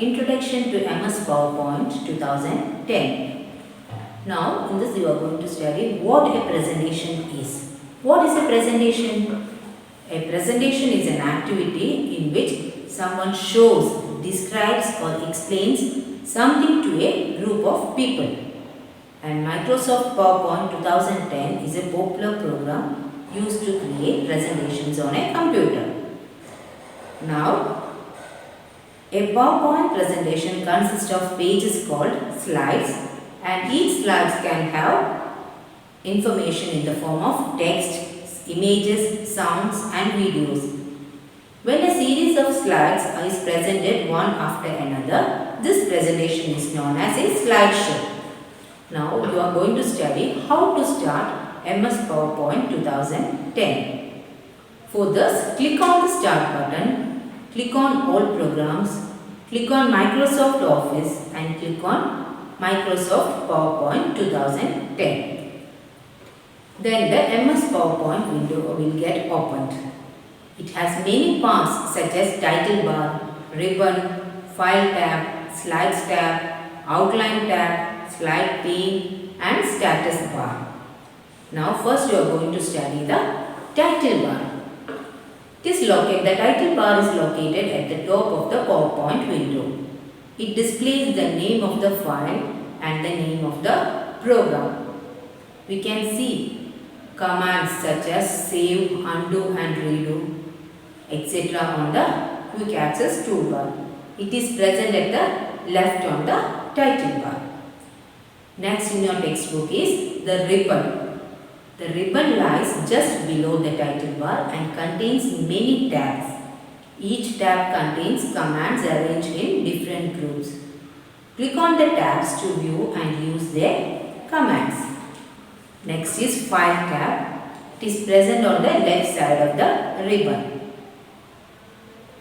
Introduction to MS PowerPoint 2010. Now, in this you are going to study what a presentation is. What is a presentation? A presentation is an activity in which someone shows, describes or explains something to a group of people. And Microsoft PowerPoint 2010 is a popular program used to create presentations on a computer. Now, a PowerPoint presentation consists of pages called slides, and each slide can have information in the form of text, images, sounds and videos. When a series of slides is presented one after another, this presentation is known as a slideshow. Now you are going to study how to start MS PowerPoint 2010. For this, click on the Start button, click on All Programs, click on Microsoft Office and click on Microsoft PowerPoint 2010. Then the MS PowerPoint window will get opened. It has many parts such as title bar, ribbon, file tab, slides tab, outline tab, slide pane and status bar. Now first you are going to study the title bar. The title bar is located at the top of the PowerPoint window. It displays the name of the file and the name of the program. We can see commands such as save, undo and redo, etc. on the quick access toolbar. It is present at the left on the title bar. Next in your textbook is the ribbon. The ribbon lies just below the title bar and contains many tabs. Each tab contains commands arranged in different groups. Click on the tabs to view and use their commands. Next is File tab. It is present on the left side of the ribbon.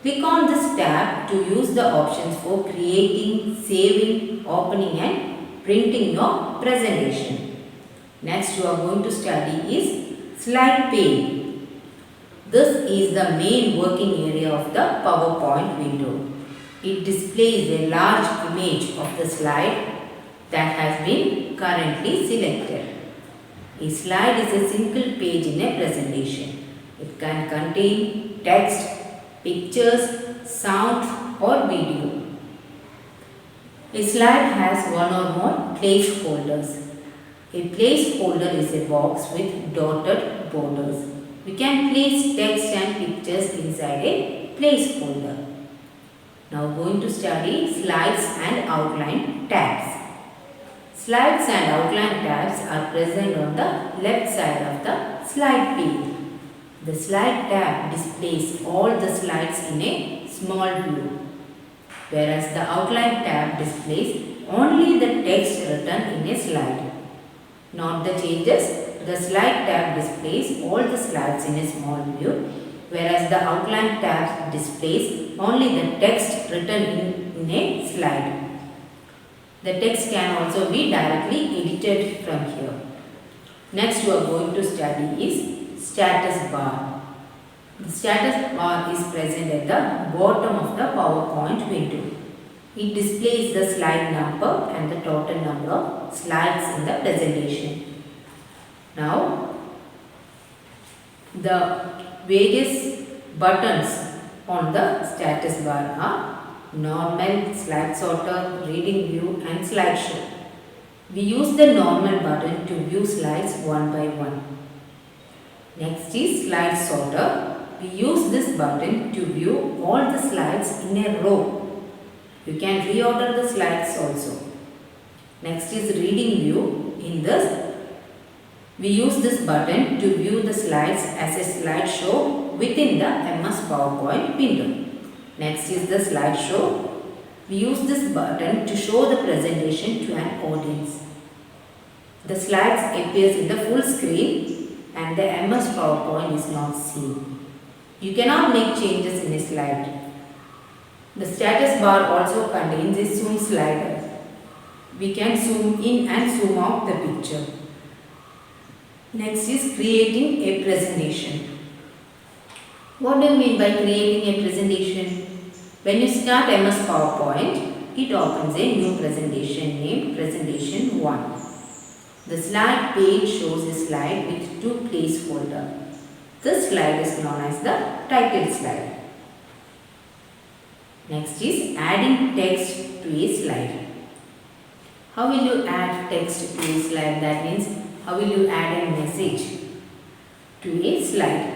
Click on this tab to use the options for creating, saving, opening and printing your presentation. Next you are going to study is slide pane. This is the main working area of the PowerPoint window. It displays a large image of the slide that has been currently selected. A slide is a single page in a presentation. It can contain text, pictures, sound or video. A slide has one or more placeholders. A placeholder is a box with dotted borders. We can place text and pictures inside a placeholder. Now going to study slides and outline tabs. Slides and outline tabs are present on the left side of the slide pane. The slide tab displays all the slides in a small view, whereas the outline tab displays only the text written in a slide. Note the changes. The slide tab displays all the slides in a small view, whereas the outline tab displays only the text written in a slide. The text can also be directly edited from here. Next you are going to study is status bar. The status bar is present at the bottom of the PowerPoint window. It displays the slide number and the total number of slides in the presentation. Now, the various buttons on the status bar are normal, slide sorter, reading view and slideshow. We use the normal button to view slides one by one. Next is slide sorter. We use this button to view all the slides in a row. You can reorder the slides also. Next is reading view. In this, we use this button to view the slides as a slideshow within the MS PowerPoint window. Next is the slideshow. We use this button to show the presentation to an audience. The slides appears in the full screen and the MS PowerPoint is not seen. You cannot make changes in a slide. The status bar also contains a zoom slider. We can zoom in and zoom out the picture. Next is creating a presentation. What do you mean by creating a presentation? When you start MS PowerPoint, it opens a new presentation named Presentation 1. The slide page shows a slide with two placeholders. This slide is known as the title slide. Next is adding text to a slide. How will you add text to a slide? That means how will you add a message to a slide?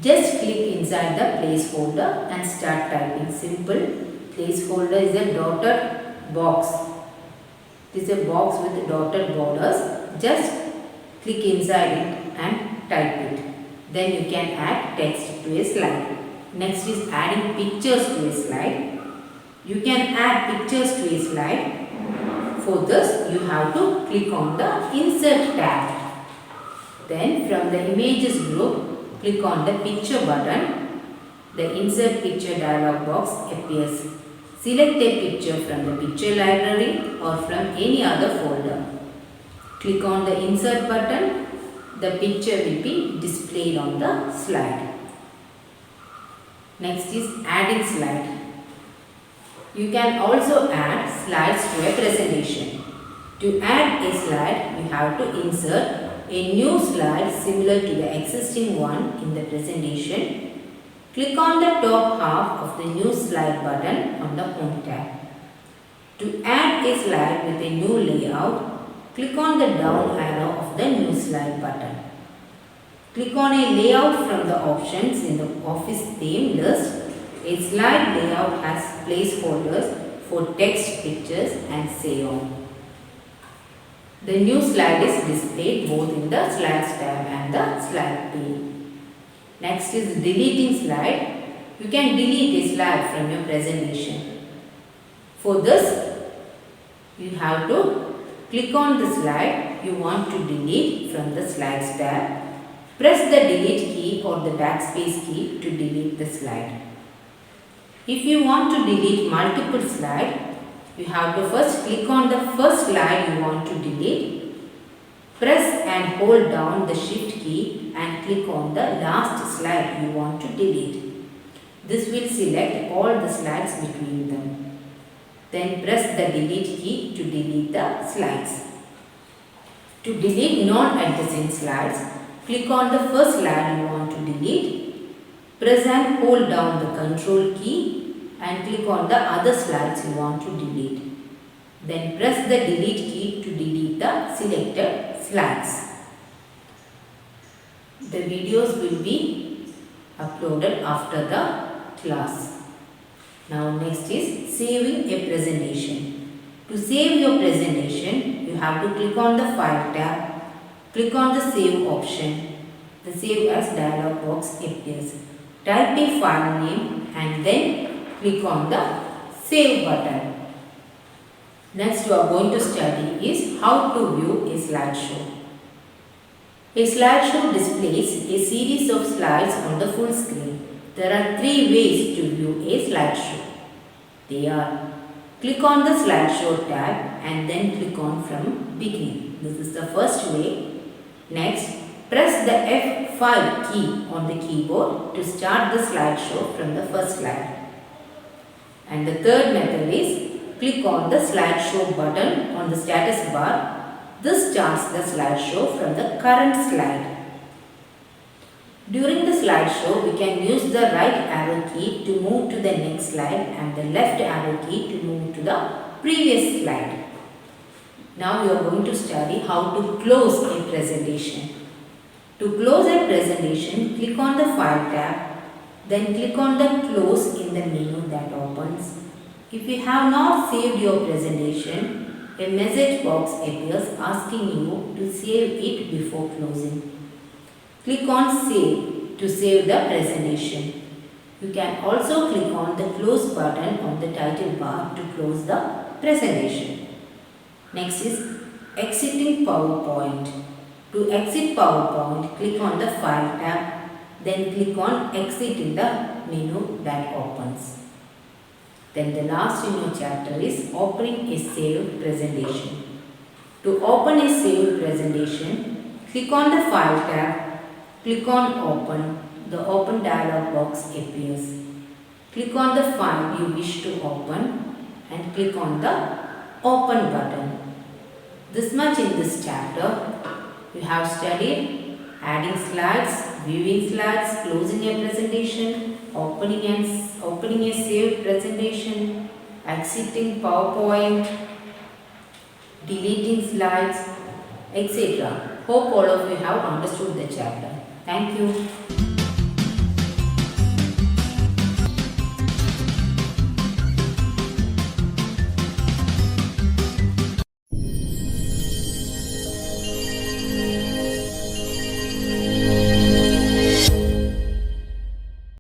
Just click inside the placeholder and start typing. Simple. Placeholder is a dotted box. It is a box with dotted borders. Just click inside it and type it. Then you can add text to a slide. Next is adding pictures to a slide. You can add pictures to a slide. For this, you have to click on the Insert tab. Then from the Images group, click on the Picture button. The Insert Picture dialog box appears. Select a picture from the picture library or from any other folder. Click on the Insert button. The picture will be displayed on the slide. Next is adding slide. You can also add slides to a presentation. To add a slide, you have to insert a new slide similar to the existing one in the presentation. Click on the top half of the new slide button on the Home tab. To add a slide with a new layout, click on the down arrow of the new slide button. Click on a layout from the options in the Office theme list. A slide layout has placeholders for text, pictures and so on. The new slide is displayed both in the Slides tab and the Slide pane. Next is deleting slide. You can delete a slide from your presentation. For this, you have to click on the slide you want to delete from the Slides tab. Press the delete key or the backspace key to delete the slide. If you want to delete multiple slides, you have to first click on the first slide you want to delete. Press and hold down the shift key and click on the last slide you want to delete. This will select all the slides between them. Then press the delete key to delete the slides. To delete non-adjacent slides, click on the first slide you want to delete. Press and hold down the control key and click on the other slides you want to delete. Then press the delete key to delete the selected slides. The videos will be uploaded after the class. Now next is saving a presentation. To save your presentation, you have to click on the File tab. Click on the Save option. The Save As dialog box appears. Type a file name and then click on the Save button. Next you are going to study is how to view a slideshow. A slideshow displays a series of slides on the full screen. There are three ways to view a slideshow. They are: click on the slideshow tab and then click on from beginning. This is the first way. Next, press the F5 key on the keyboard to start the slideshow from the first slide. And the third method is click on the slideshow button on the status bar. This starts the slideshow from the current slide. During the slideshow, we can use the right arrow key to move to the next slide and the left arrow key to move to the previous slide. Now we are going to study how to close a presentation. To close a presentation, click on the File tab, then click on the Close in the menu that opens. If you have not saved your presentation, a message box appears asking you to save it before closing. Click on Save to save the presentation. You can also click on the Close button on the title bar to close the presentation. Next is exiting PowerPoint. To exit PowerPoint, click on the File tab, then click on Exit in the menu that opens. Then the last in your chapter is opening a saved presentation. To open a saved presentation, click on the File tab, click on Open. The Open dialog box appears. Click on the file you wish to open and click on the open button. This much in this chapter. You have studied adding slides, viewing slides, closing a presentation, opening a saved presentation, exiting PowerPoint, deleting slides, etc. Hope all of you have understood the chapter. Thank you.